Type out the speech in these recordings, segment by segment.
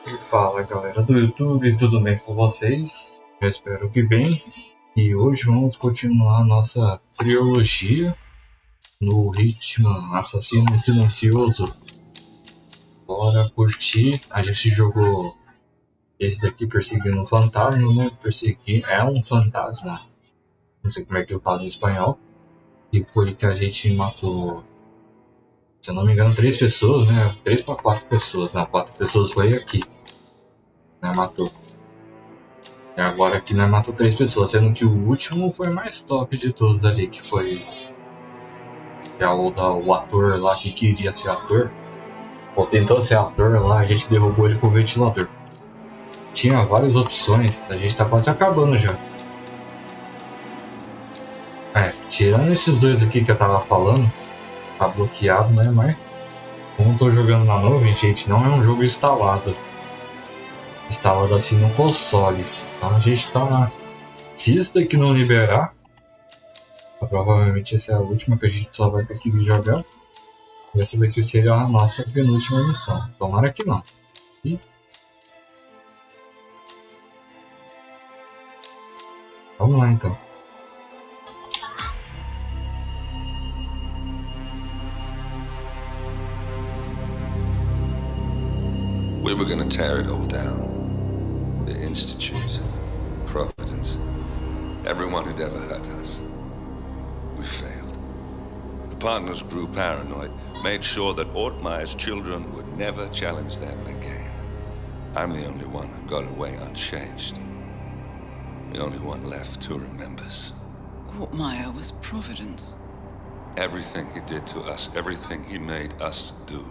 E fala galera do YouTube, tudo bem com vocês? Eu espero que bem. E hoje vamos continuar a nossa trilogia no Hitman, assassino silencioso. Bora curtir. A gente jogou esse daqui perseguindo um fantasma, né? Perseguir é um fantasma. Não sei como é que eu falo em espanhol. E foi que a gente matou, se eu não me engano, 3 pessoas, né? 3 para 4 pessoas. Não, 4 pessoas foi aqui. Né? Matou. E agora aqui nós matou 3 pessoas, sendo que o último foi mais top de todos ali, que foi que é o ator lá que queria ser ator. Ou tentou ser ator lá, a gente derrubou ele com o ventilador. Tinha várias opções, a gente tá quase acabando já. Tirando esses dois aqui que eu tava falando, tá bloqueado, né? Mas como eu tô jogando na nuvem, gente, não é um jogo instalado. Instalado assim no console. Então a gente tá. Se isso daqui não liberar, provavelmente essa é a última que a gente só vai conseguir jogar. E essa daqui seria a nossa penúltima missão. Tomara que não. E... vamos lá então. We were gonna tear it all down. The Institute, Providence, everyone who'd ever hurt us. We failed. The partners grew paranoid, made sure that Ortmeyer's children would never challenge them again. I'm the only one who got away unchanged. The only one left who remembers. Ortmeyer was Providence. Everything he did to us, everything he made us do,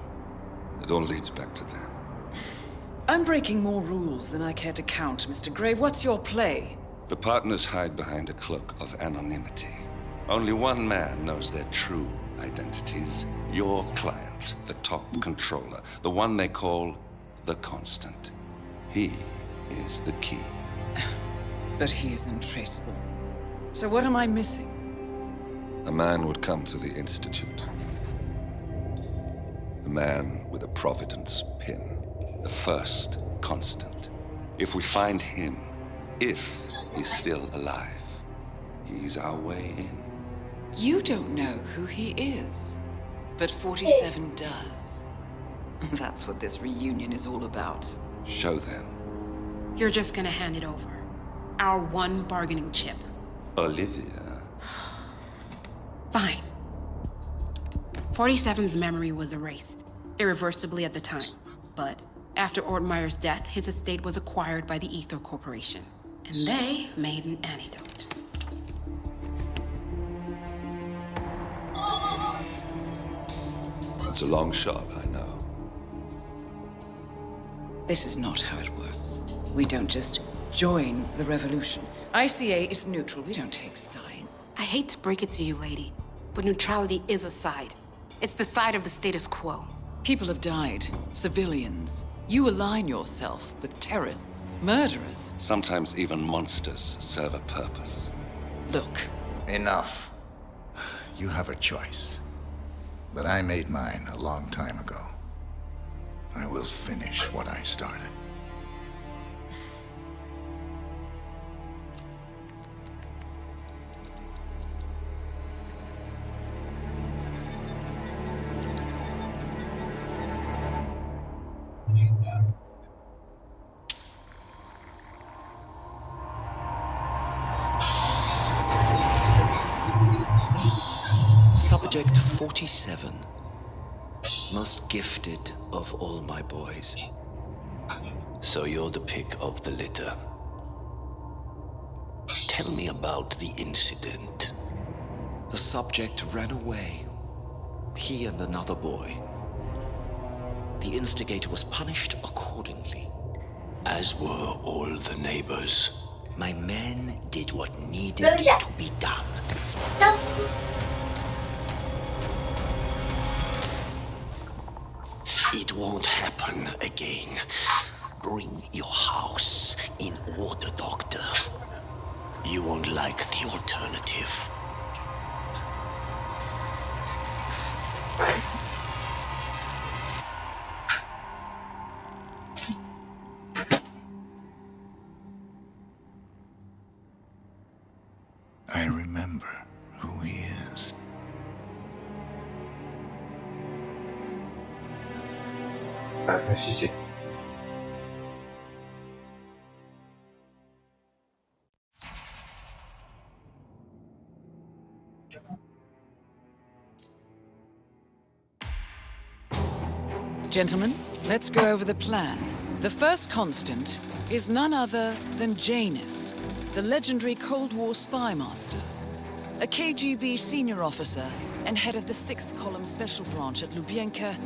it all leads back to them. I'm breaking more rules than I care to count, Mr. Gray. What's your play? The partners hide behind a cloak of anonymity. Only one man knows their true identities. Your client, the top controller, the one they call the Constant. He is the key. But he is untraceable. So what am I missing? A man would come to the Institute. A man with a Providence pin. The first Constant. If we find him, if he's still alive, he's our way in. You don't know who he is, but 47 does. That's what this reunion is all about. Show them. You're just gonna hand it over. Our one bargaining chip. Olivia. Fine. 47's memory was erased, irreversibly at the time, but after Ortmeyer's death, his estate was acquired by the Ether Corporation, and they made an antidote. It's a long shot, I know. This is not how it works. We don't just join the revolution. ICA is neutral. We don't take sides. I hate to break it to you, lady, but neutrality is a side. It's the side of the status quo. People have died. Civilians. You align yourself with terrorists, murderers. Sometimes even monsters serve a purpose. Look. Enough. You have a choice. But I made mine a long time ago. I will finish what I started. Subject 47. Most gifted of all my boys. So you're the pick of the litter. Tell me about the incident. The subject ran away. He and another boy. The instigator was punished accordingly. As were all the neighbors. My men did what needed to be done. It won't happen again. Bring your house in order, Doctor. You won't like the alternative. I remember who he is. Assistir. Gentlemen, let's go over the plan. The first constant is none other than Janus, the legendary Cold War spy master. A KGB senior officer and head of the 6th Column Special Branch at Lubyanka,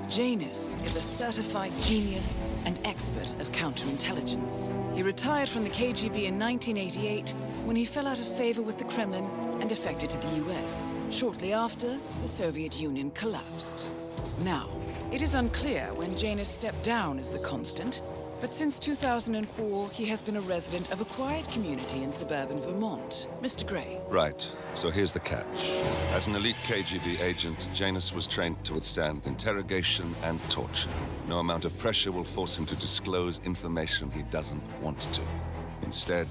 Janus is a certified genius and expert of counterintelligence. He retired from the KGB in 1988 when he fell out of favor with the Kremlin and defected to the US. Shortly after, the Soviet Union collapsed. Now, it is unclear when Janus stepped down as the constant, but since 2004, he has been a resident of a quiet community in suburban Vermont. Mr. Gray. Right. So here's the catch. As an elite KGB agent, Janus was trained to withstand interrogation and torture. No amount of pressure will force him to disclose information he doesn't want to. Instead,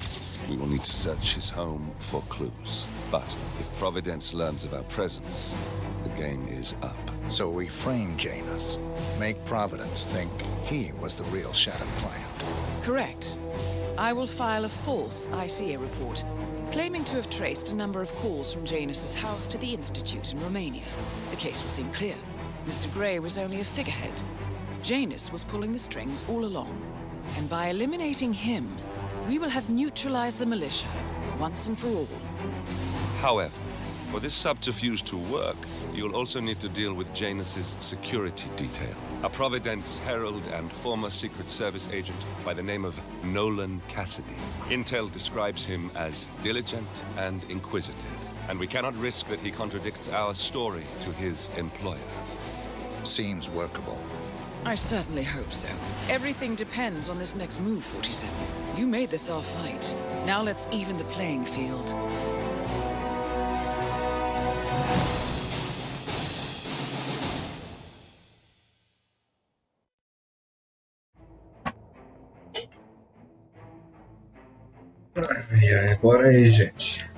we will need to search his home for clues. But if Providence learns of our presence, the game is up. So we frame Janus, make Providence think he was the real shattered client. Correct. I will file a false ICA report, claiming to have traced a number of calls from Janus's house to the Institute in Romania. The case will seem clear. Mr. Gray was only a figurehead. Janus was pulling the strings all along. And by eliminating him, we will have neutralized the militia, once and for all. However, for this subterfuge to work, you'll also need to deal with Janus's security detail. A Providence herald and former Secret Service agent by the name of Nolan Cassidy. Intel describes him as diligent and inquisitive, and we cannot risk that he contradicts our story to his employer. Seems workable. I certainly hope so. Everything depends on this next move, 47. You made this our fight. Now let's even the playing field. E aí, bora aí, gente.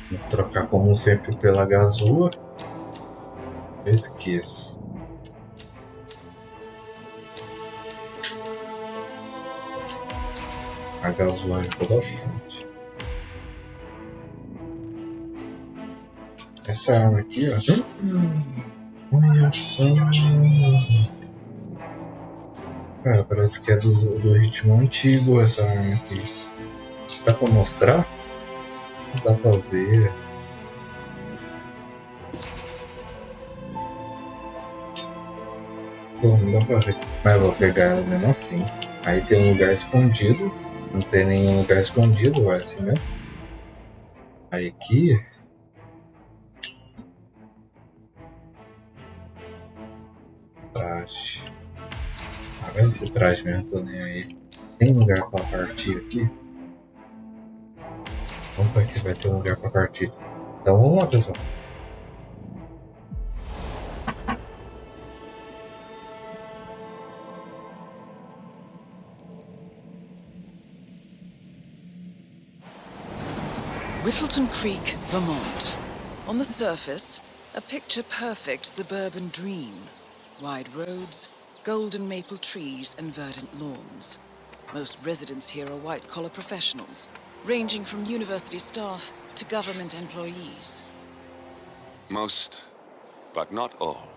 Vou trocar como sempre pela gazua. Eu esqueço. A gazua ajuda bastante. Essa arma aqui, ó. Ação. Cara, parece que é do ritmo antigo essa arma aqui. Dá pra mostrar? Não dá pra ver. Pô, não dá pra ver. Mas eu vou pegar ela mesmo assim. Aí tem um lugar escondido. Não tem nenhum lugar escondido, vai assim mesmo. Aí aqui. Traje. Ah, vai esse traje mesmo, tô nem aí. Tem lugar pra partir aqui? Opa, aqui vai ter um lugar pra partir. Então vamos lá, pessoal. Whittleton Creek, Vermont. On the surface, a picture-perfect suburban dream. Wide roads, golden maple trees, and verdant lawns. Most residents here are white-collar professionals, ranging from university staff to government employees. Most, but not all.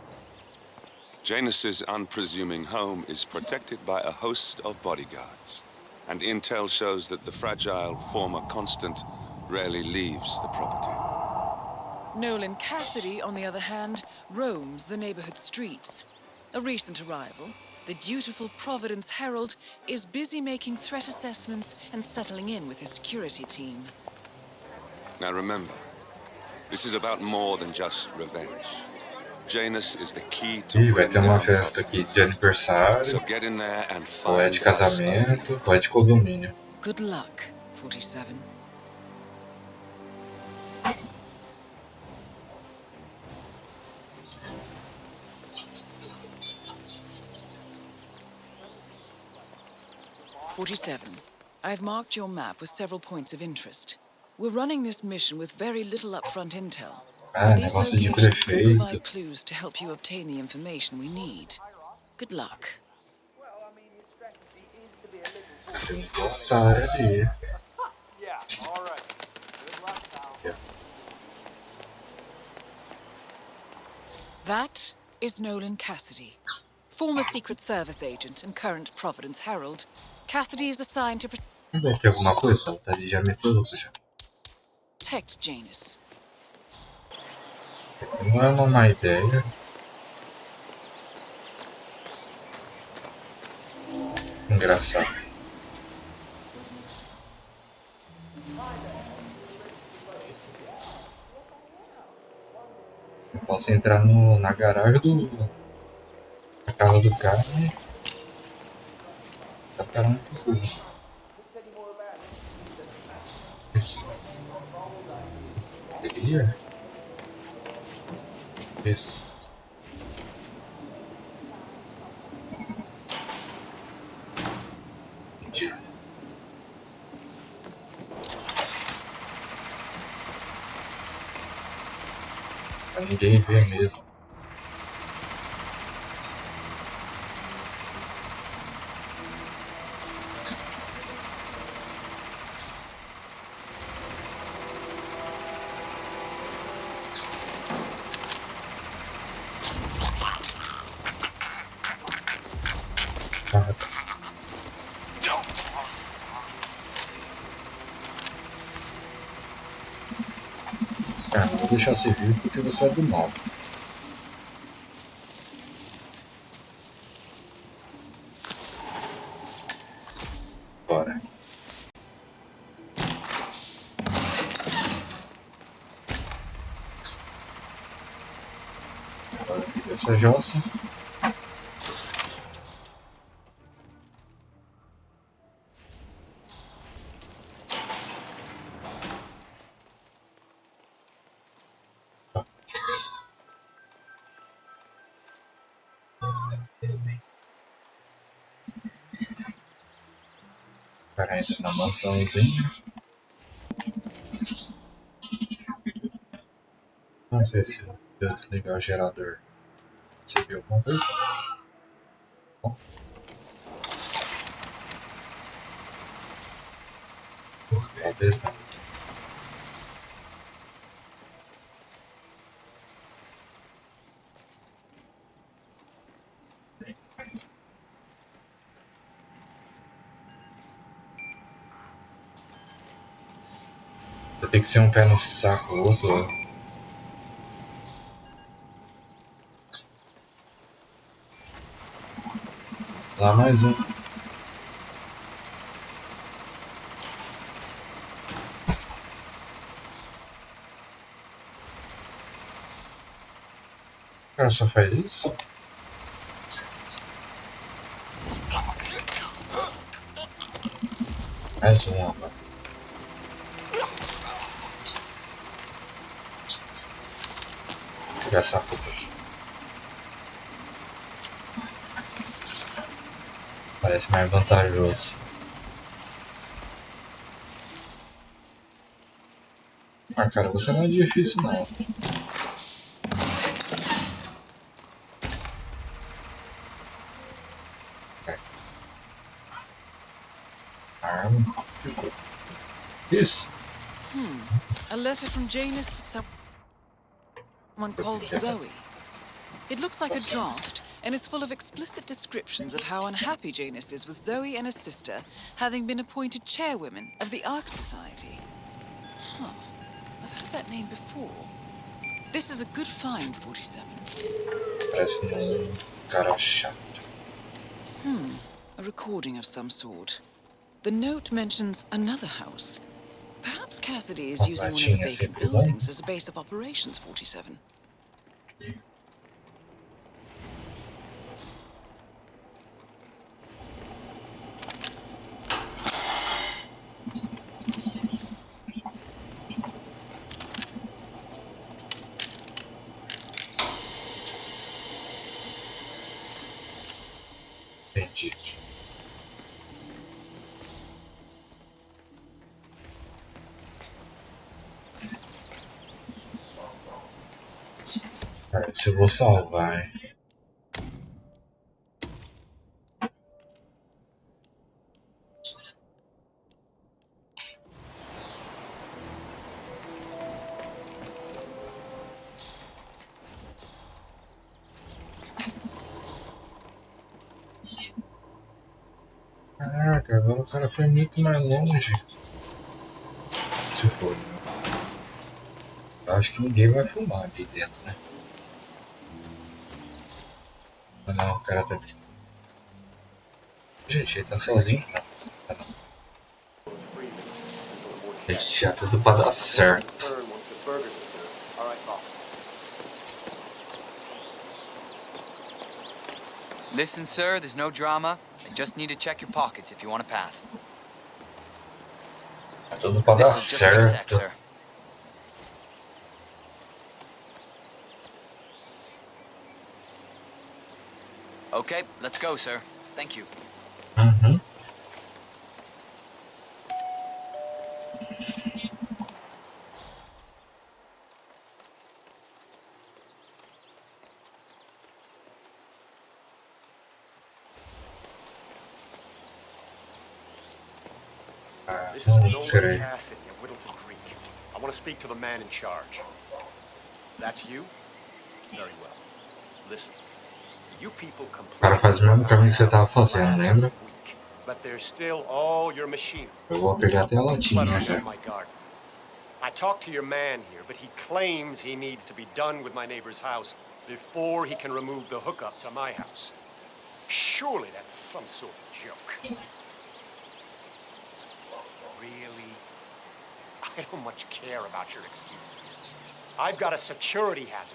Janus's unpresuming home is protected by a host of bodyguards, and intel shows that the fragile former constant rarely leaves the property. Nolan Cassidy, on the other hand, roams the neighborhood streets. A recent arrival, the dutiful Providence Herald is busy making threat assessments and settling in with his security team. Now remember, this is about more than just revenge. Janus is the key to Ih, vai ter uma festa aqui de aniversário, so get in there and ou é find de casamento, ou é de condomínio. Good luck, 47. 47. I've marked your map with several points of interest. We're running this mission with very little upfront intel. Ah, But these negócio de locations could prefeito. provide clues to help you obtain the information we need. Good luck. Tem um otário ali. Yeah, all right. Good luck, pal. Yeah. That is Nolan Cassidy. Former Secret Service agent and current Providence Herald, Cassidy is assigned to Deve ter alguma coisa, tá ali já meteu louco já. protect Janus. Não é uma má ideia. Engraçado. Eu posso entrar na garagem da carro do cara e tá parando pro jogo. Isso. Seria? Isso. Entendi. Pra ninguém ver mesmo. Cara, não vou deixar você vir porque você é do mal. Bora. Agora aqui essa jossa. O cara entra na mansãozinha. Não sei se eu desligar o gerador. Você viu alguma coisa? Bom. Talvez não. Tem que ser um pé no saco, o outro. Lá mais um. O cara só faz isso? Mais um agora. Vou pegar essa roupa aqui. Parece mais vantajoso. Ah, cara, você não é difícil não. Arma. Ficou. Isso. A letter from Janus to someone called Zoe. It looks like a draft and is full of explicit descriptions of how unhappy Janus is with Zoe and her sister having been appointed chairwomen of the Ark Society. Huh. I've heard that name before. This is a good find, 47. Parece um cara chato. A recording of some sort. The note mentions another house. Perhaps Cassidy is using one of the vacant buildings as a base of operations, 47. Entendi. Cara, se eu vou salvar, hein? Caraca, agora o cara foi muito mais longe. Se for, né? Eu acho que ninguém vai fumar ali dentro, né? Ah, não, o cara tá. Gente, ele tá sozinho? Não. Tá não. Deixar tudo pra dar certo. Listen, sir, there's no drama. I just need to check your pockets if you want to pass. Tá tudo pra dar This'll just take a sec, certo. sir. Okay, let's go, sir. Thank you. Uhum. Ah, This is não Nolan creio. Cassidy of Whittleton Creek. I want to speak to the man in charge. That's you? Very well. Listen. You people O cara faz o mesmo caminho que você tava fazendo, lembra? But there's still all your machinery. Eu vou pegar até a latinha Letters já. in my garden. I talked to your man here, but he claims he needs to be done with my neighbor's house before he can remove the hookup to my house. Surely that's some sort of joke. Really? I don't much care about your excuses. I've got a security hazard.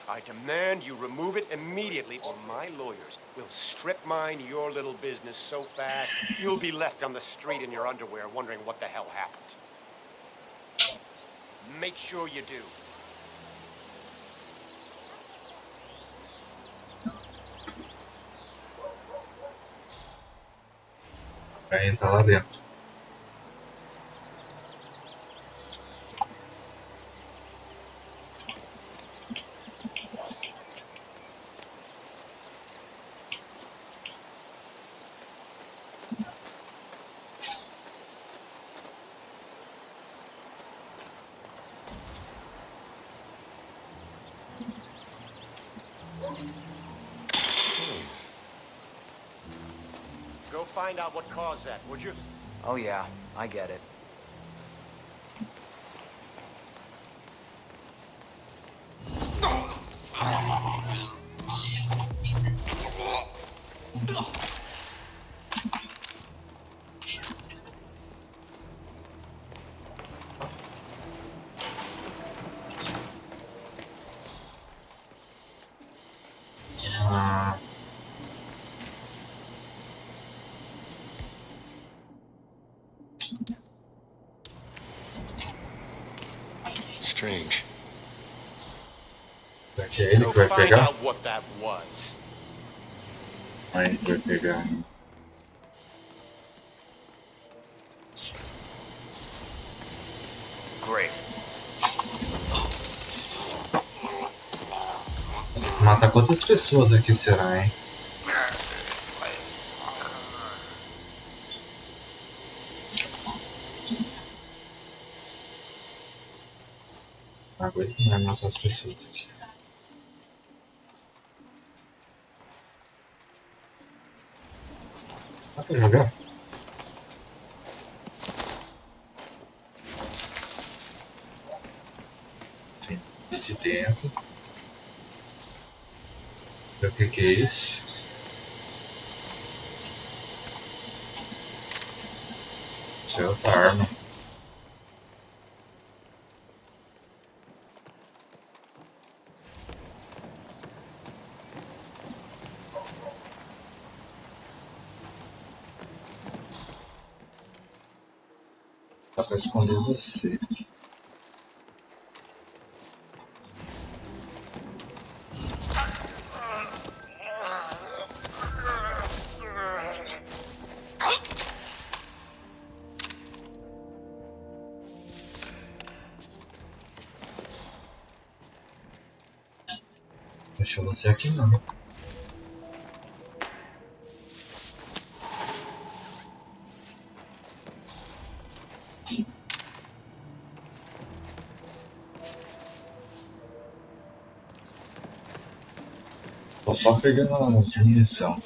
I demand you remove it immediately, or my lawyers will strip mine your little business so fast you'll be left on the street in your underwear wondering what the hell happened. Make sure you do. Pra entrar lá dentro. Go find out what caused that, would you? Oh, yeah, I get it. Ah, Strange. será que é ele Go que vai find pegar? out what that was. Aí vai pegar. Great. Mata quantas pessoas aqui será, hein? Agora não vai matar as pessoas aqui. Dá pra jogar? Sim, de dentro. O que é isso? Isso é outra arma. Dá pra esconder você. Deixa eu lançar aqui não. Tô só pegando as munição.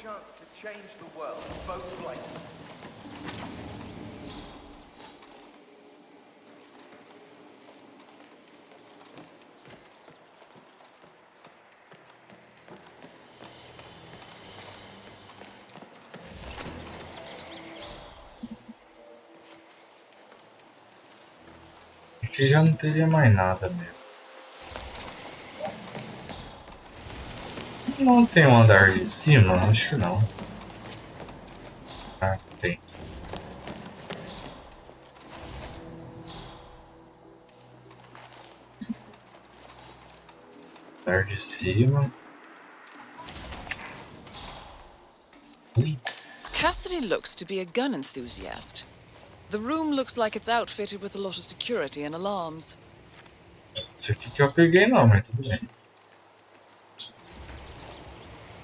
Aqui já não teria mais nada mesmo. Não tem um andar de cima? Acho que não. Ah, tem. Andar de cima. Cassidy looks to be a gun enthusiast. The room looks like it's outfitted with a lot of security and alarms. Isso aqui que eu peguei não, mas tudo bem.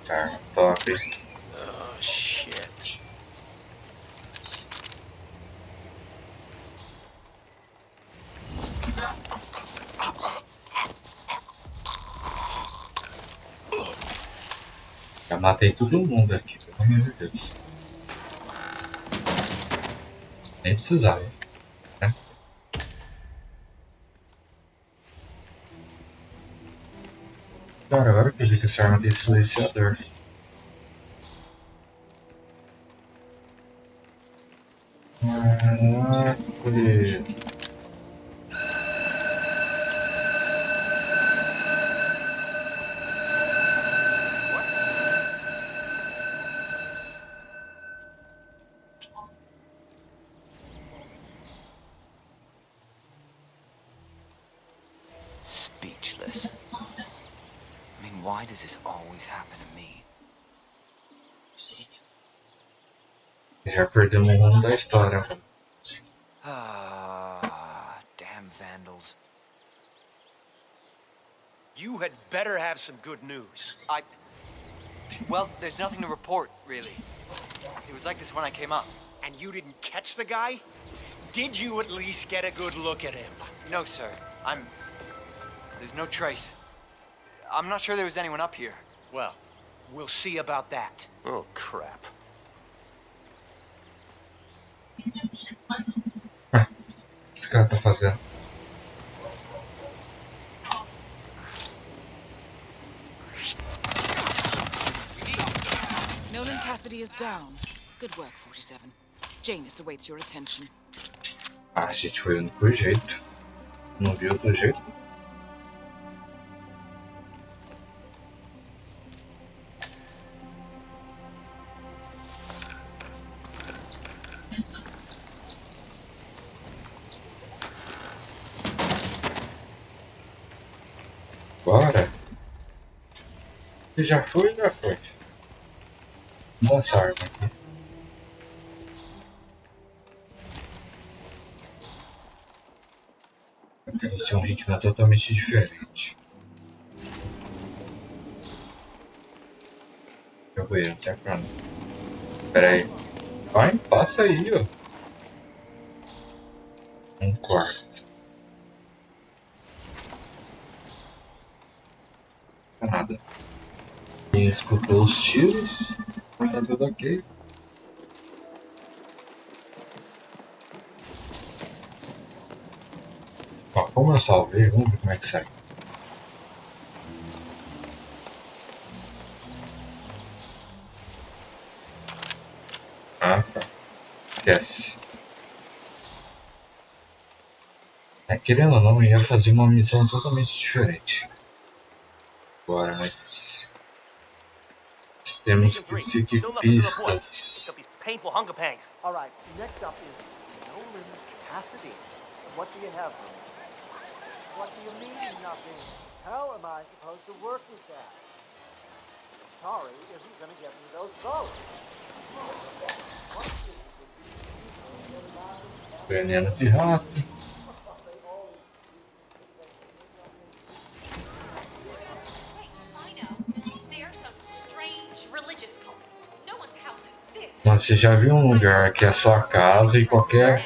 Tá, top. Oh, shit. Já matei todo mundo aqui, pelo amor de Deus. Nem precisava, né? Cara, agora que eu vi que essa arma tem silenciador. Caraca. Speechless. I mean, why does this always happen to me? Já perdemos o rumo da história. Ah, damn vandals. You had better have some good news. Well, there's nothing to report, really. It was like this when I came up. And you didn't catch the guy? Did you at least get a good look at him? No, sir. There's no trace. I'm not sure there was anyone up here. Well, we'll see about that. Oh, crap. Esse cara tá fazendo. Nolan Cassidy is down. Good work, 47. Janus awaits your attention. Ah, a gente foi o único jeito. Não viu outro jeito. Bora. E já foi, já foi. Nossa arma aqui. Eu quero ser um ritmo totalmente diferente. Eu vou ir, não serve pra nada. Pera aí. Vai, passa aí, ó. Um quarto. Nada. Quem escutou os tiros, mas tá tudo ok. Ó, como eu salvei, vamos ver como é que sai. Ah, tá. Esquece. Querendo ou não, eu ia fazer uma missão totalmente diferente. Agora, mas temos que seguir pistas. Painful hunger pangs. All right, next up is Nolan Cassidy. What do you have for me? What do you mean, nothing? How am I supposed to work with that? Sorry isn't going to get me those votes. Veneno de rato. você já viu um lugar que é sua casa e qualquer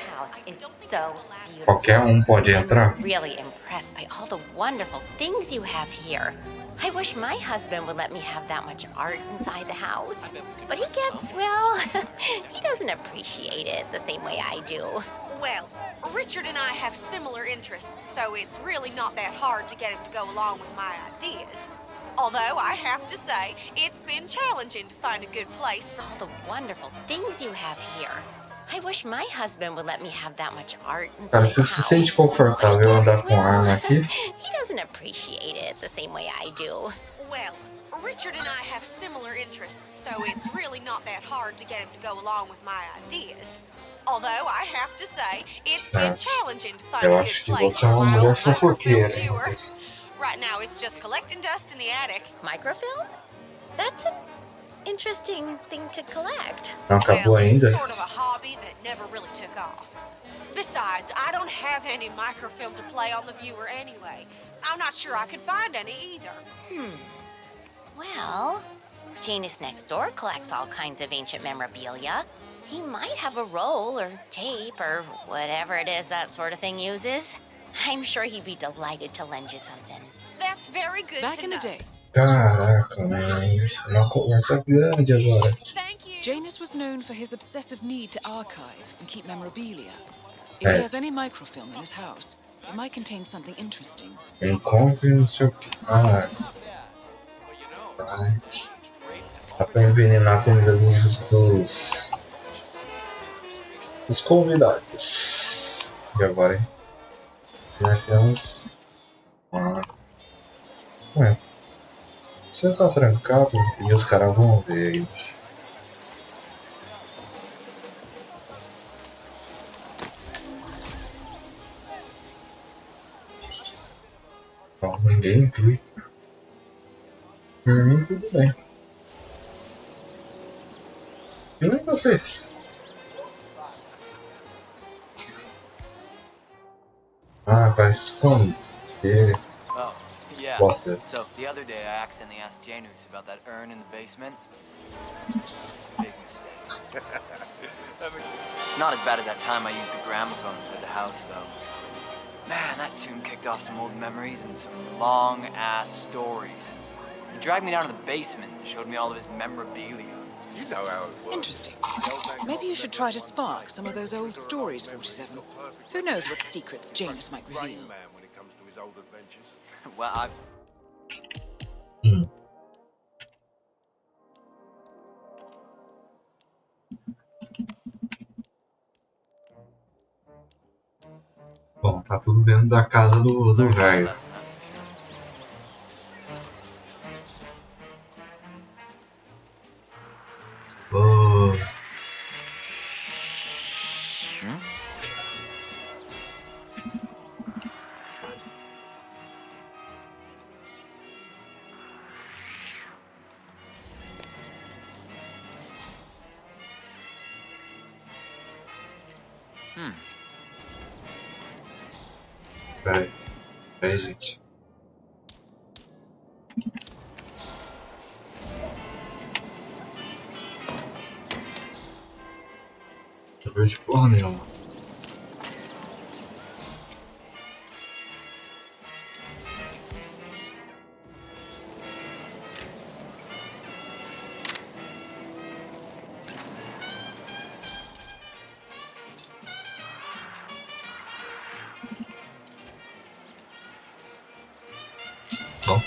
um pode entrar? Really impressed by all the wonderful things you have here. I wish my husband would let me have that much art inside the house. But he gets, well, he doesn't appreciate it the same way I do. Well, Richard and I have similar interests, so it's really not that hard to get him to go along with my ideas. Although, I have to say, it's been challenging to find a good place for all the wonderful things you have here. I wish my husband would let me have that much art inside Cara, the você house. se sente confortável andar com arma aqui? He doesn't appreciate it the same way I do. Well, Richard and I have similar interests, so it's really not that hard to get him to go along with my ideas. Although, I have to say, it's been challenging to find a good place for my old microfilm viewer. Right now, it's just collecting dust in the attic. Microfilm? That's an interesting thing to collect. Não acabou Well, it's ainda? sort of a hobby that never really took off. Besides, I don't have any microfilm to play on the viewer anyway. I'm not sure I could find any either. Well, Janus next door collects all kinds of ancient memorabilia. He might have a roll or tape or whatever it is that sort of thing uses. I'm sure he'd be delighted to lend you something. That's very good Back to in the know. day, Caraca, mano. Uma conversa grande agora. Thank you. Janus was known for his obsessive need to archive and keep memorabilia. If he has any microfilm in his house, it might contain something interesting. Encontre não sei o que. Ah. Vai. Dá pra envenenar a comida dos convidados. E agora, hein? Já temos. Ué. Você tá trancado e os caras vão ver aí. Bom, ninguém viu. Por mim, tudo bem. E nem vocês? Ah, vai esconder. Oh, yeah. Bosses. So, the other day I accidentally asked Janus about that urn in the basement. Big mistake. It's not as bad as that time I used the gramophone inside the house, though. Man, that tune kicked off some old memories and some long-ass stories. He dragged me down to the basement and showed me all of his memorabilia. You know how it works. Interesting. Maybe you should try to spark some of those old stories, 47. Who knows what secrets Janus might reveal? Man when it comes to his old adventures. Well, I... Bom, tá tudo dentro da casa do velho. Oh. Peraí, gente. Não vejo porra nenhuma. Bom.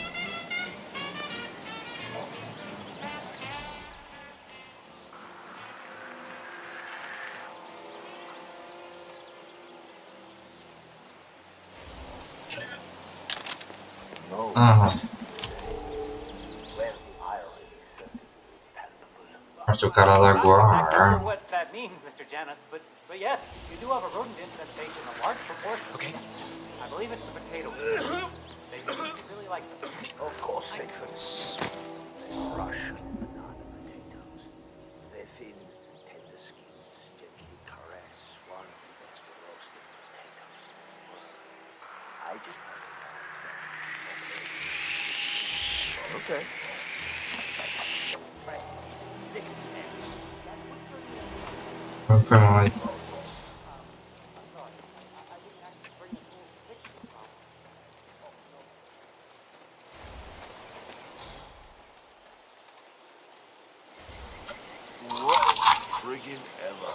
Aham. Acho que o cara largou a arma. What that means, Mr. Janus, but yes, you do have a rodent infestation, a large proportion. Okay. I believe it's the potato. They really like them. Of course they could. Russian banana potatoes. Their thin, tender skins gently caress one of the best roasted potatoes. I just okay. Right. Thick and foi mal aí. Friggin' ever.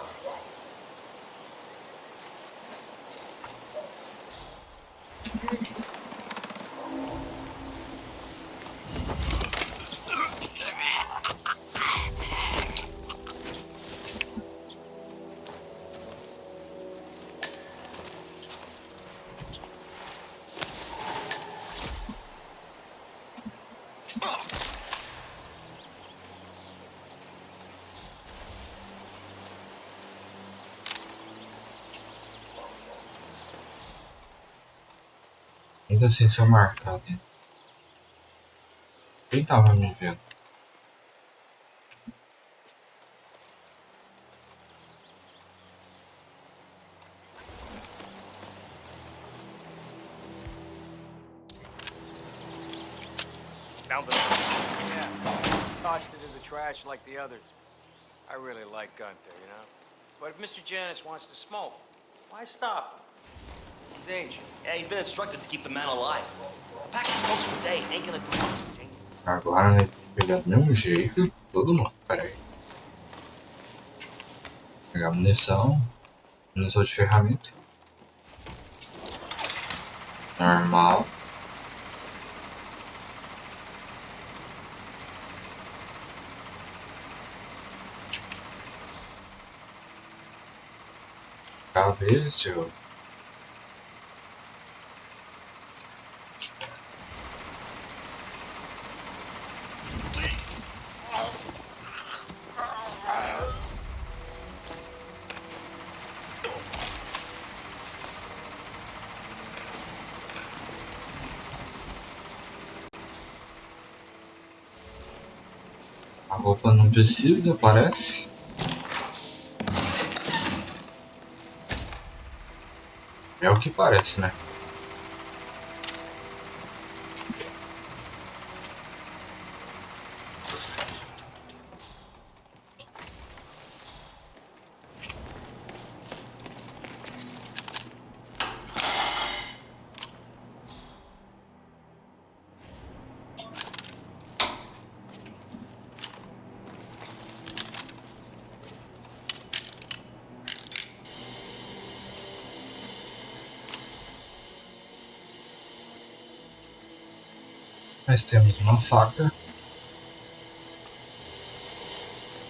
Ainda assim, seu marcado. Quem tava me vendo? Found them. Yeah. Tossed it in the trash like the others. I really like Gunther, you know? But if Mr. Janus wants to smoke, why stop him? He's agent. Yeah, he's been instructed to keep the man alive. A pack of smokes per day ain't gonna do much, Jane. Agora, né? Pegar do mesmo jeito, todo mundo. Pera aí. Pegar munição. Munição de ferramenta. Normal. Cabeça. A roupa não precisa, parece. É o que parece, né? Nós temos uma faca.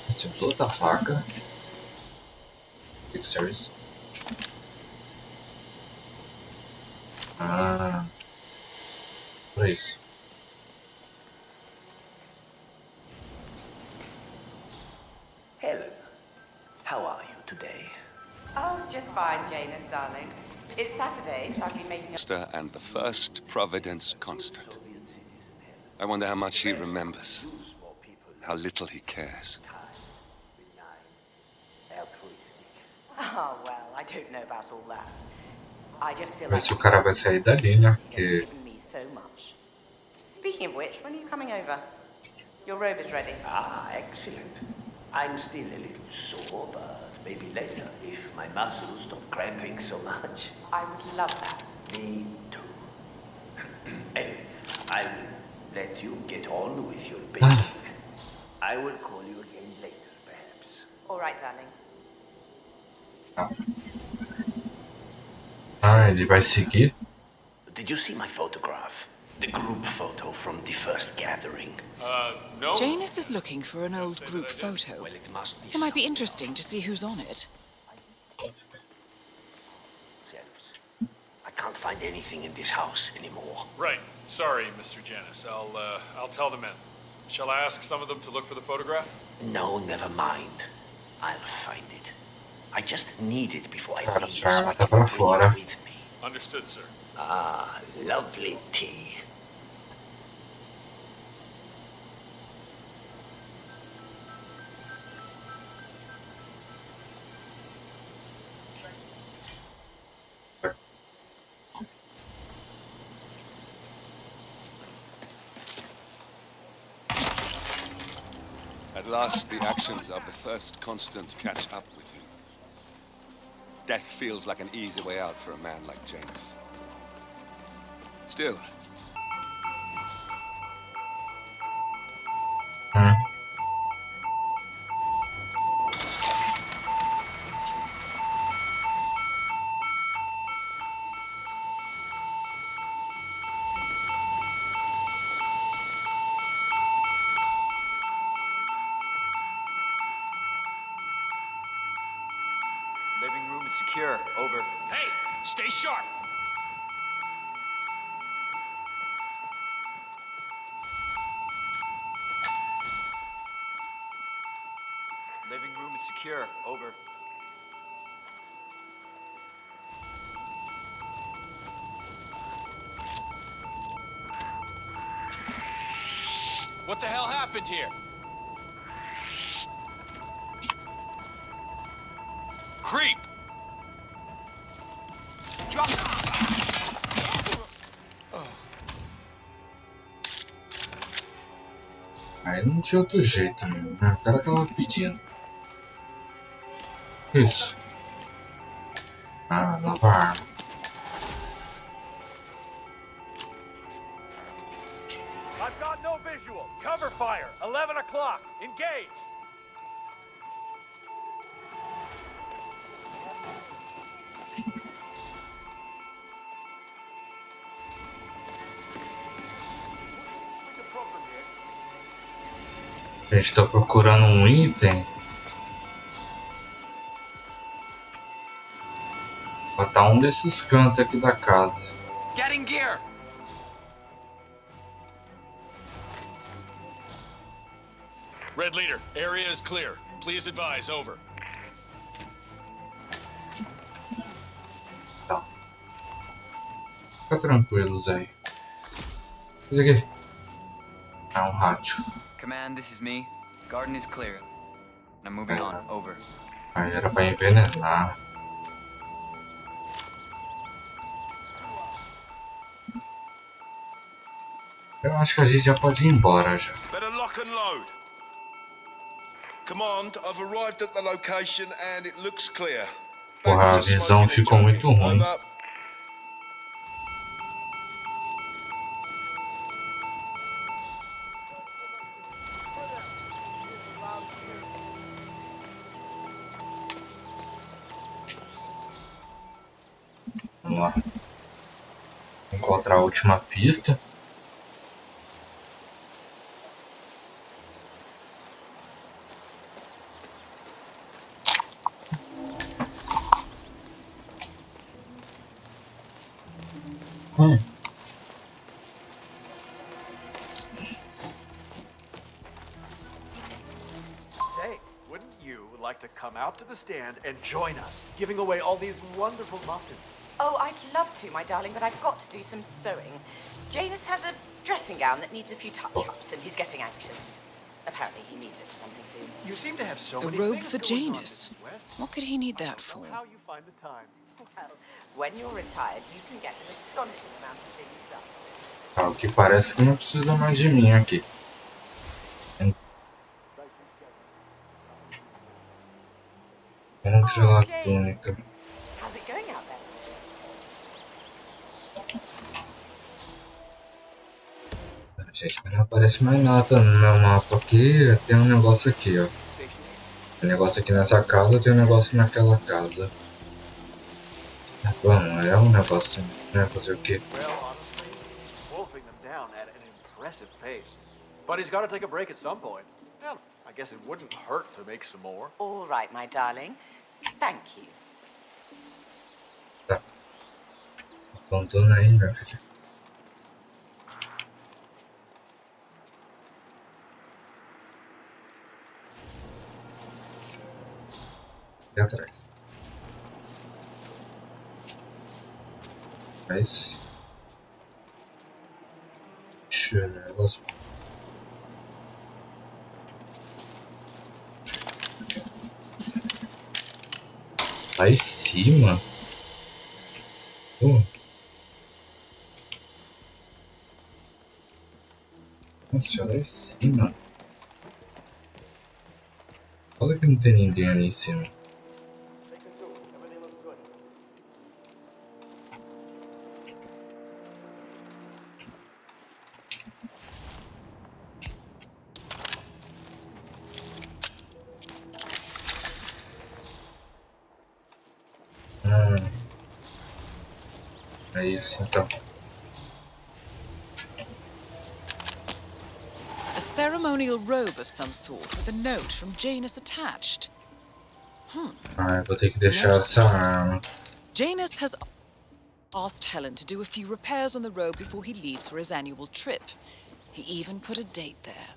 Nós temos outra faca. O que serve isso? Ah, para isso. Helen, how are you today? Oh, just fine, Janus, darling. It's Saturday, so I've been making a... And the first Providence constant. I wonder how much he remembers. How little he cares. Oh, well, I don't know about all that. I just feel Ver like... se o cara vai sair dali, né? Porque... given me so much. Speaking of which, when are you coming over? Your robe is ready. Ah, excellent. I'm still a little sore, but maybe later, if my muscles stop cramping so much. I would love that. Me too. Anyway, I will let you get on with your baking. I will call you again later, perhaps. All right, darling. Ah, ele vai seguir? Did you see my photograph? The group photo from the first gathering. No. Janus is looking for an old group photo. Well, it must be. It might be interesting to see who's on it. I can't find anything in this house anymore. Right. Sorry, Mr. Janus. I'll tell the men. Shall I ask some of them to look for the photograph? No, never mind. I'll find it. I just need it before I leave, so arma I tá can pra bring fora. it with me. Understood, sir. Ah, lovely tea. At last, the actions of the first constant catch up with you. Death feels like an easy way out for a man like Janus. Still. Living room is secure. Over. Hey, stay sharp. Living room is secure. Over. What the hell happened here? Creep! Drop. Aí não tinha outro jeito mesmo, né? O cara tava pedindo. Isso. Ah, nova arma. I've got no visual. Cover fire. 11 o'clock. Engage. A gente tá procurando um item. Vai estar um desses cantos aqui da casa. Getting gear. Red Leader, area is clear. Please advise, over. Tá. Fica tranquilo, Zé. Isso aqui. É um rádio. Command, this is me. Garden is clear. I'm moving on. Over. Aí era pra envenenar. Eu acho que a gente já pode ir embora já. Better lock and load. Command, I've arrived at the location and it looks clear. Porra, a visão ficou muito ruim. Vamos lá. Encontrar a última pista. Say, wouldn't you like to come out to the stand and join us, giving away all these wonderful muffins? Oh, I'd love to, my darling, but I've got to do some sewing. Janus has a dressing gown that needs a few touch-ups, and he's getting anxious. Apparently he needs it for something soon. You seem to have so A many robe things for going on, Janus. Mrs. West. What could he need that for? How you find the time? Well, when you're retired, you can get an astonishing amount of things done. Ah, o que parece que não precisa mais de mim aqui. Contra a túnica. How's it going out there? Gente, mas não aparece mais nada no meu mapa aqui. Tem um negócio aqui, ó. Tem um negócio aqui nessa casa, tem um negócio naquela casa. Vamos, é um negócio, né? Fazer o quê? Well, honestly, he's wolfing them down at an impressive pace. But he's got to take a break at some point. Well, I guess it wouldn't hurt to make some more. All right, my darling. Thank you. Tá. Apontando aí, meu filho. E atrás. É isso. Chinelas. Lá em cima. Nossa, lá em cima. Olha que não tem ninguém ali em cima. É isso então. A ceremonial robe of some sort with a note from Janus attached. Ah, eu vou ter que deixar essa arma. Janus has asked Helen to do a few repairs on the robe before he leaves for his annual trip. He even put a date there.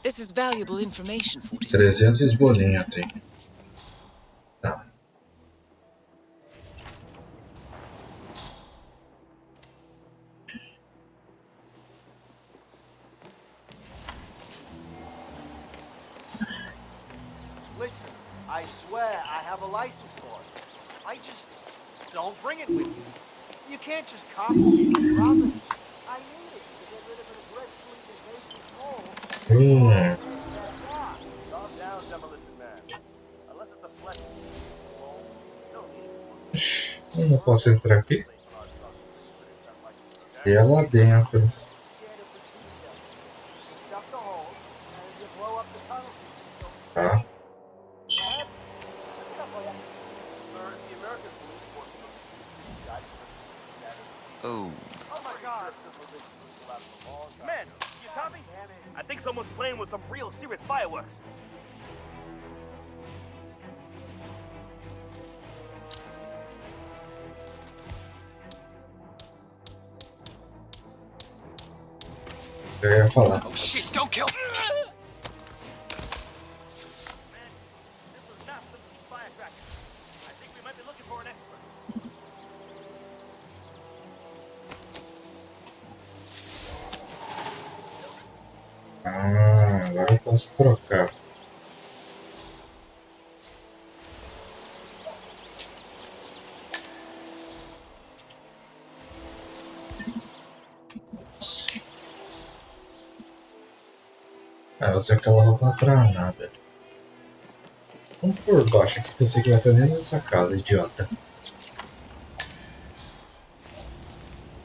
This is valuable information, 47. 300 bolinhos tem. Tá. Listen, I swear I have a license for it. I just don't bring it with you. You can't just copy it and drop it. I need it to get rid of an aggressively invasive hole. Calm down, demolition man. Unless it's a flesh. Eu não posso entrar aqui. E é lá dentro. Tá. Oh. Man, you copy? I think someone's playing with some real serious fireworks. Eu ia falar. Oh shit, don't kill. Ah, agora eu posso trocar. Ah, usa aquela roupa atranada. Vamos por baixo aqui que eu sei que vai estar dentro dessa casa, idiota.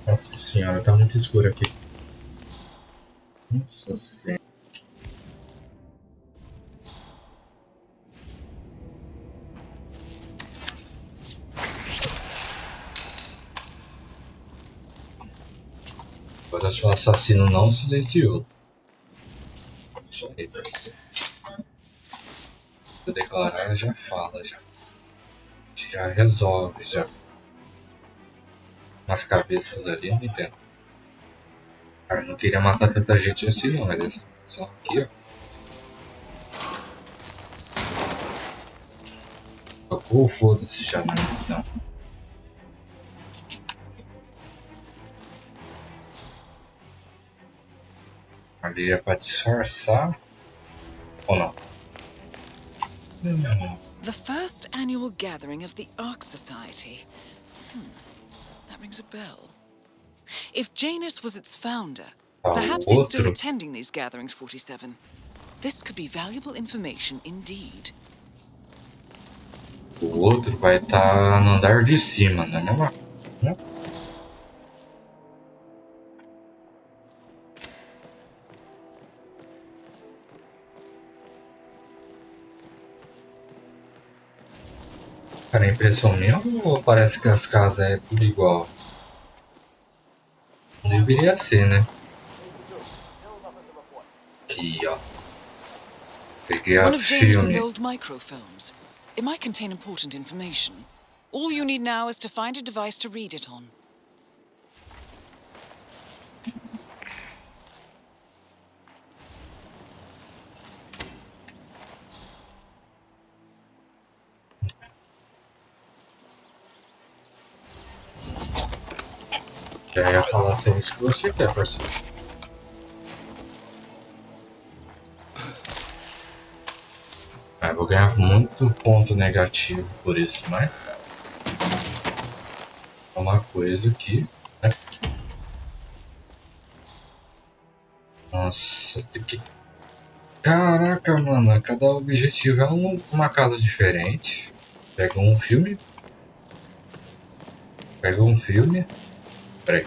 Nossa senhora, tá muito escuro aqui. Nossa senhora. Agora acho que o assassino não silenciou. Deixa eu ver. Se declarar já fala já. Já resolve já. Umas cabeças ali, eu não entendo. Cara, eu não queria matar tanta gente assim não, mas essa missão aqui, ó. Tocou, foda-se já na missão. Ali é pra disfarçar. Ou não? The first annual gathering of the Ark Society. That rings a bell. If Janus was its founder, perhaps he's still attending these gatherings, 47. This could be valuable information indeed. O outro vai estar no andar de cima, não é mesmo? Né? Cara, é impressão minha ou parece que as casas é tudo igual? Não deveria ser, né? Aqui, ó. Peguei a One of Janus's filme. old microfilms. It might contain important information. All you need now is to find a device to read it on. Já ia falar se é isso que você quer, parceiro. Ah, vou ganhar muito ponto negativo por isso, mas é uma coisa que, né? Nossa, tem que... Caraca, mano, cada objetivo é uma casa diferente. Pega um filme. Peraí.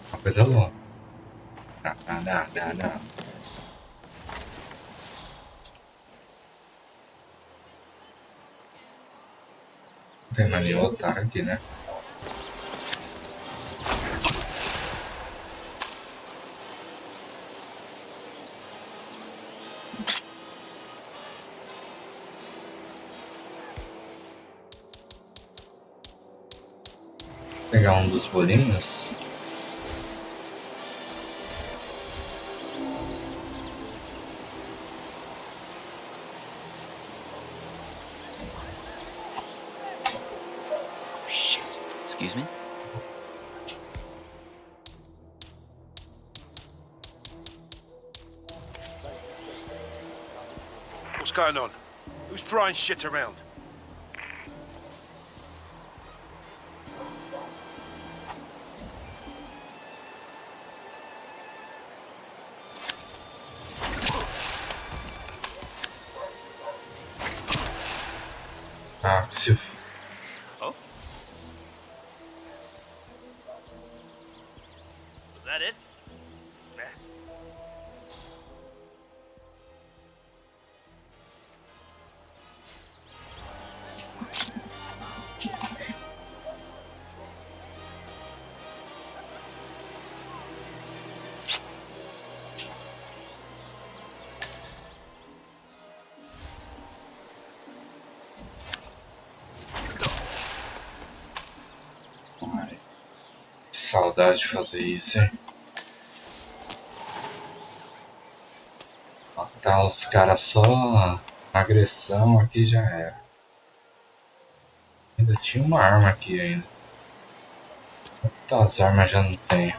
Uma coisa longa. Não. Não tem mais nenhum otário aqui, né? Pegar um dos bolinhos. Excuse me? What's going on? Who's throwing shit around? Ah, se f... Oh? Was that it? Nah. Ai, saudade de fazer isso, hein? Matar os caras só na agressão aqui já era. Ainda tinha uma arma aqui ainda. Quantas armas já não tenho?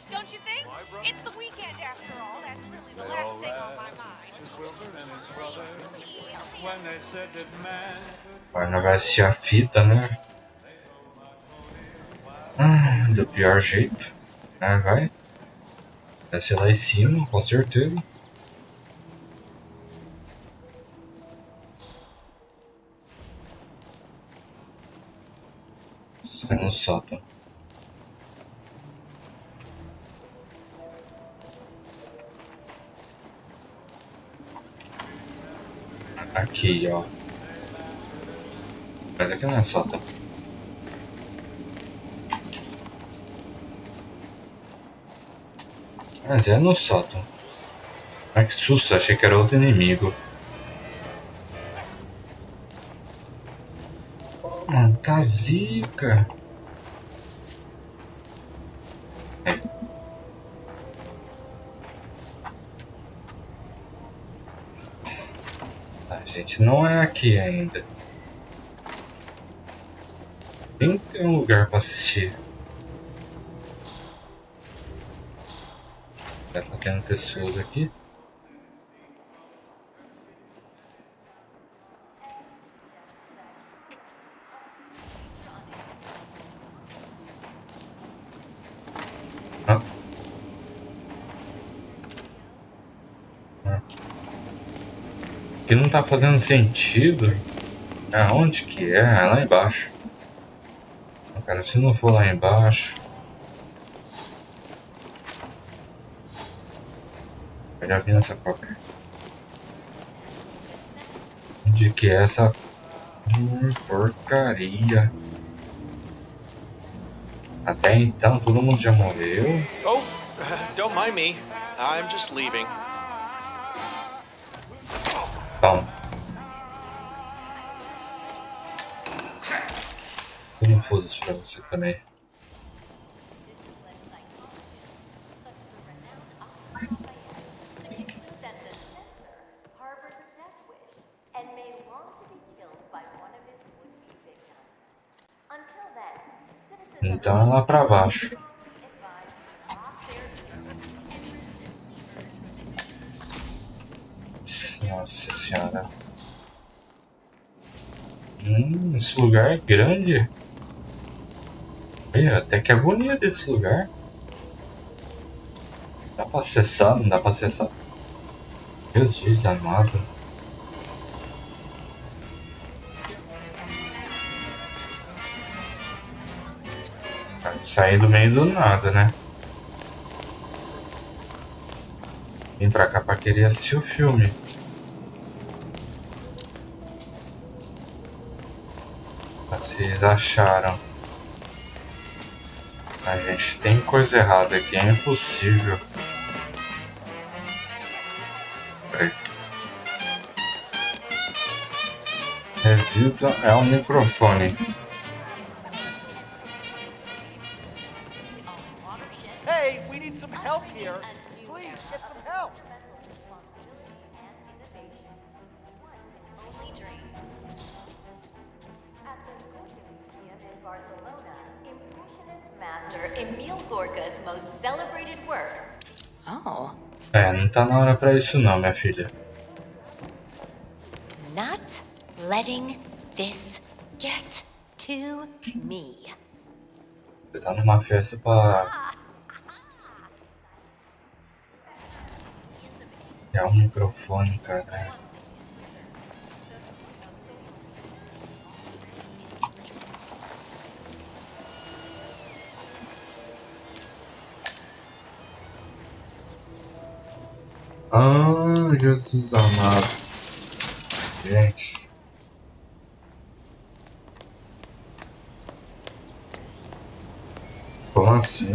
Don't you think? It's the weekend after all. That's really the last thing on my mind. Agora nós vai assistir a fita, né? Do pior jeito. Vai. Vai ser lá em cima, com certeza. Sai no sótão. Aqui, ó. Mas aqui não é sótão. Mas é no sótão. Ai, que susto, achei que era outro inimigo. Oh, mano, tá zica. A gente não é aqui ainda. Tem que ter um lugar pra assistir. Já tá tendo pessoas aqui. Que não tá fazendo sentido. Aonde que é? É lá embaixo. Cara, se não for lá embaixo, eu já vi nessa própria. De que é essa porcaria. Até então todo mundo já morreu. Oh, don't mind me. I'm just leaving. Toma. Eu não foda-se pra você também. Então é lá pra baixo. Nossa senhora. Esse lugar é grande. Olha, até que é bonito esse lugar. Dá pra acessar? Não dá pra acessar? Jesus amado. Sair do meio do nada, né? Vim pra cá pra querer assistir o filme. Vocês acharam? A gente tem coisa errada aqui, é impossível. Peraí. Revisa é um microfone. Hey, we need some help here. Please, get some help. Master Emil Gorka's most celebrated work. Oh. Não tá na hora pra isso não, minha filha. Not letting this get to me. Você tá numa festa pra... É um microfone, cara. Ah, Jesus amado. Gente. Como assim?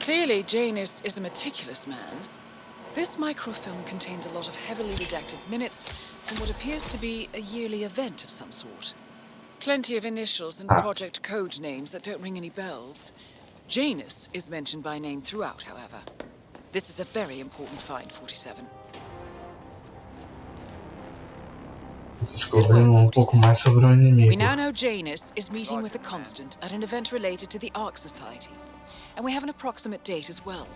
Clearly, Janus is a meticulous man. This microfilm contains a lot of heavily redacted minutes from what appears to be a yearly event of some sort. Plenty of initials and project code names that don't ring any bells. Janus is mentioned by name throughout, however. This is a very important find, 47. Descobrimos pouco mais sobre o inimigo. We now know Janus is meeting with a constant at an event related to the Ark Society. And we have an approximate date as well.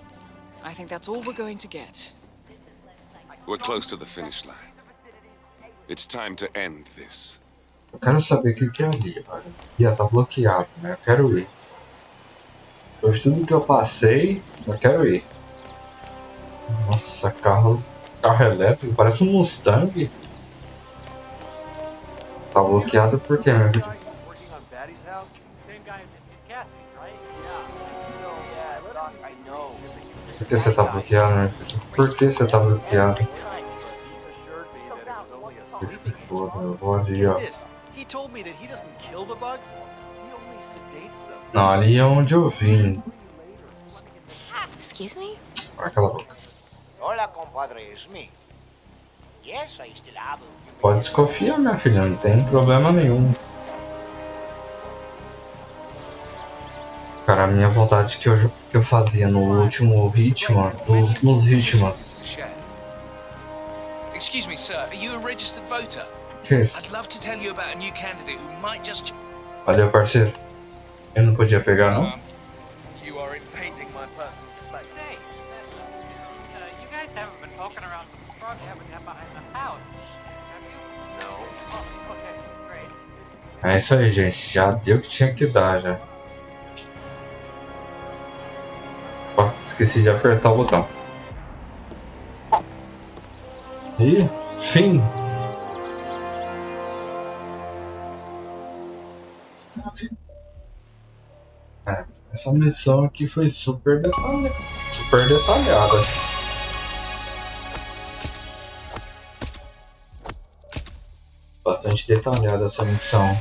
I think that's all we're going to get. We're close to the finish line. It's time to end this. Eu quero saber o que é ali, velho. Tá bloqueado, né? Eu quero ir. Depois de tudo que eu passei, eu quero ir. Nossa, carro elétrico, parece um Mustang. Tá bloqueado por quê, meu filho? Por que você tá bloqueado, né? Por que você tá bloqueado? Isso que foda, eu vou ali, ó. Não, ali é onde eu vim. Excuse me? Vai, cala a boca. Hola, compadre, it's me. Yes, I still have. Pode desconfiar, minha filha, não tem problema nenhum. Cara, a minha vontade que eu fazia no último Hitman, nos Hitmans. Excuse me, sir. Are you a registered voter? Que isso? I'd love to tell you about a new candidate who might just. Valeu, parceiro. Eu não podia pegar, não? You are impeding my personal space. Hey, you guys haven't been poking around the front, haven't you, behind the house? Have you? No. Oh, okay, great. É isso aí, gente. Já deu o que tinha que dar, já. Ó, esqueci de apertar o botão. E fim. Essa missão aqui foi super detalhada. Bastante detalhada essa missão.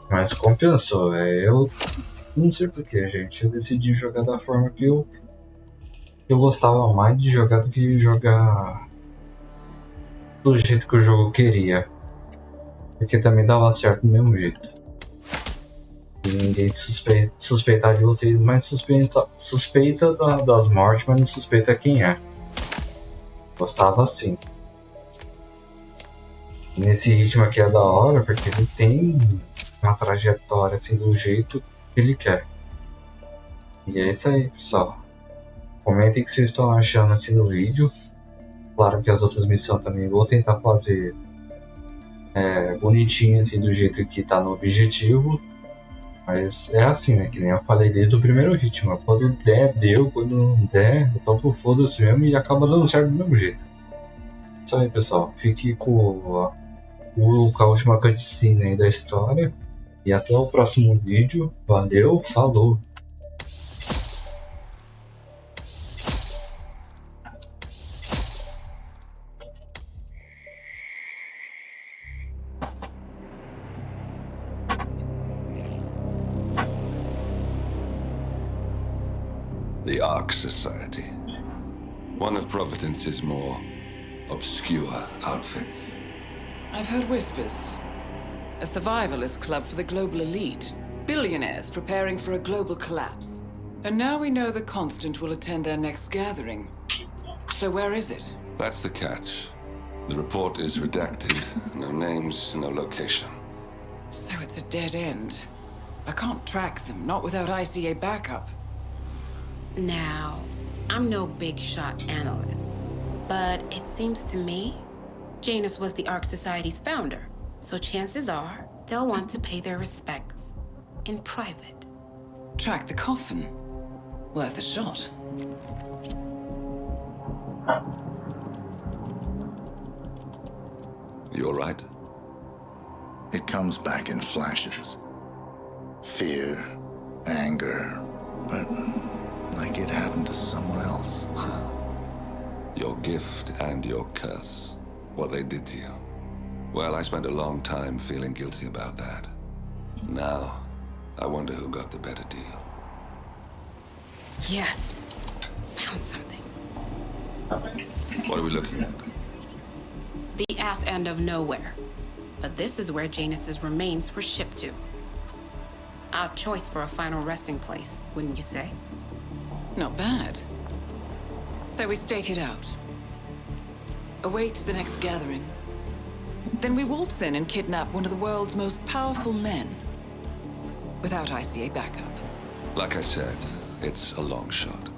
Mas compensou, eu não sei porquê, gente. Eu decidi jogar da forma que eu gostava mais de jogar do que jogar do jeito que o jogo queria. Porque também dava certo do mesmo jeito. E ninguém suspeitar de vocês, mas suspeita das mortes, mas não suspeita quem é. Gostava assim. Nesse ritmo aqui é da hora, porque ele tem uma trajetória assim do jeito que ele quer. E é isso aí, pessoal. Comentem o que vocês estão achando assim no vídeo. Claro que as outras missões também vou tentar fazer bonitinho assim do jeito que tá no objetivo. Mas é assim, né? Que nem eu falei desde o primeiro Hitman. Quando der, deu. Quando não der, eu topo foda-se mesmo e acaba dando certo do mesmo jeito. Isso aí, pessoal. Fique com a última cutscene aí da história. E até o próximo vídeo. Valeu, falou! The Ark Society. One of Providence's more obscure outfits. I've heard whispers. A survivalist club for the global elite. Billionaires preparing for a global collapse. And now we know the Constant will attend their next gathering. So where is it? That's the catch. The report is redacted. No names, no location. So it's a dead end. I can't track them, not without ICA backup. Now, I'm no big shot analyst, but it seems to me Janus was the Ark Society's founder, so chances are they'll want to pay their respects in private. Track the coffin. Worth a shot. You all right? It comes back in flashes. Fear, anger, but like it happened to someone else. Your gift and your curse. What they did to you. Well, I spent a long time feeling guilty about that. Now, I wonder who got the better deal. Yes. Found something. What are we looking at? The ass end of nowhere. But this is where Janus's remains were shipped to. Our choice for a final resting place, wouldn't you say? Not bad. So we stake it out. Await the next gathering. Then we waltz in and kidnap one of the world's most powerful men. Without ICA backup. Like I said, it's a long shot.